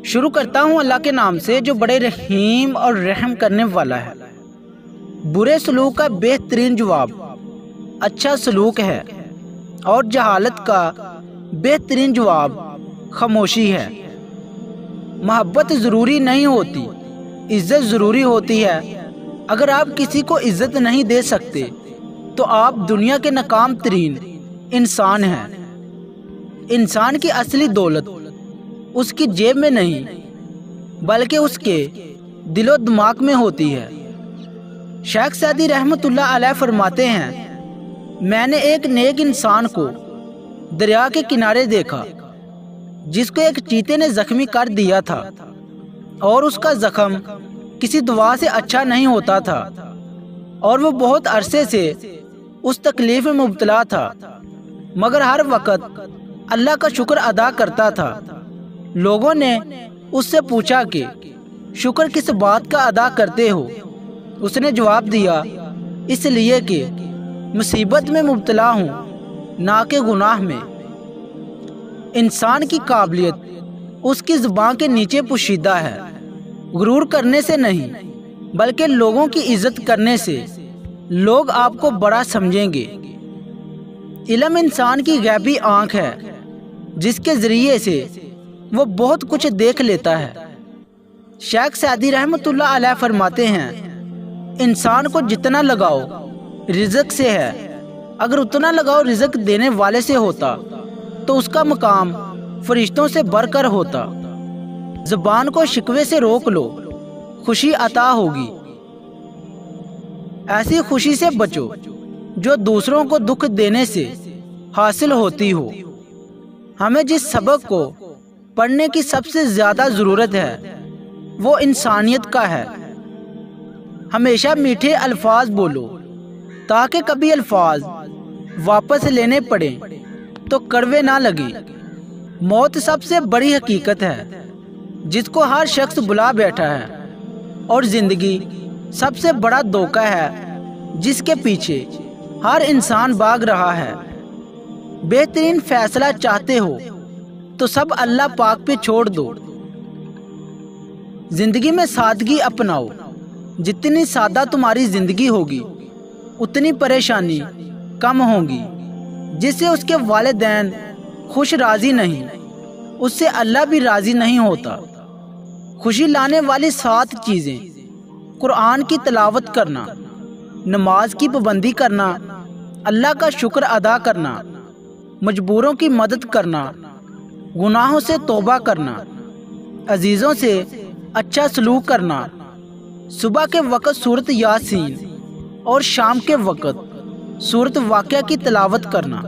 شروع کرتا ہوں اللہ کے نام سے جو بڑے رحیم اور رحم کرنے والا ہے۔ برے سلوک کا بہترین جواب اچھا سلوک ہے، اور جہالت کا بہترین جواب خاموشی ہے۔ محبت ضروری نہیں ہوتی، عزت ضروری ہوتی ہے۔ اگر آپ کسی کو عزت نہیں دے سکتے تو آپ دنیا کے ناکام ترین انسان ہیں۔ انسان کی اصلی دولت اس کی جیب میں نہیں بلکہ اس کے دل و دماغ میں ہوتی ہے۔ شیخ سعدی رحمۃ اللہ علیہ فرماتے ہیں، میں نے ایک نیک انسان کو دریا کے کنارے دیکھا جس کو ایک چیتے نے زخمی کر دیا تھا، اور اس کا زخم کسی دوا سے اچھا نہیں ہوتا تھا، اور وہ بہت عرصے سے اس تکلیف میں مبتلا تھا، مگر ہر وقت اللہ کا شکر ادا کرتا تھا۔ لوگوں نے اس سے پوچھا کہ شکر کس بات کا ادا کرتے ہو؟ اس نے جواب دیا، اس لیے کہ مصیبت میں مبتلا ہوں، نہ کہ گناہ میں۔ انسان کی قابلیت اس کی زبان کے نیچے پوشیدہ ہے۔ غرور کرنے سے نہیں بلکہ لوگوں کی عزت کرنے سے لوگ آپ کو بڑا سمجھیں گے۔ علم انسان کی غیبی آنکھ ہے جس کے ذریعے سے وہ بہت کچھ دیکھ لیتا ہے۔ شیخ سعدی رحمۃ اللہ علیہ فرماتے ہیں، انسان کو جتنا لگاؤ رزق سے ہے، اگر اتنا لگاؤ رزق دینے والے سے ہوتا تو اس کا مقام فرشتوں سے بڑھ کر ہوتا۔ زبان کو شکوے سے روک لو، خوشی عطا ہوگی۔ ایسی خوشی سے بچو جو دوسروں کو دکھ دینے سے حاصل ہوتی ہو۔ ہمیں جس سبق کو پڑھنے کی سب سے زیادہ ضرورت ہے وہ انسانیت کا ہے۔ ہمیشہ میٹھے الفاظ بولو تاکہ کبھی الفاظ واپس لینے پڑیں تو کڑوے نہ لگے۔ موت سب سے بڑی حقیقت ہے جس کو ہر شخص بلا بیٹھا ہے، اور زندگی سب سے بڑا دھوکہ ہے جس کے پیچھے ہر انسان بھاگ رہا ہے۔ بہترین فیصلہ چاہتے ہو تو سب اللہ پاک پہ چھوڑ دو۔ زندگی میں سادگی اپناؤ، جتنی سادہ تمہاری زندگی ہوگی اتنی پریشانی کم ہوگی۔ جس سے اس کے والدین خوش راضی نہیں، اس سے اللہ بھی راضی نہیں ہوتا۔ خوشی لانے والی 7 چیزیں: قرآن کی تلاوت کرنا، نماز کی پابندی کرنا، اللہ کا شکر ادا کرنا، مجبوروں کی مدد کرنا، گناہوں سے توبہ کرنا، عزیزوں سے اچھا سلوک کرنا، صبح کے وقت سورۃ یاسین اور شام کے وقت سورۃ واقعہ کی تلاوت کرنا۔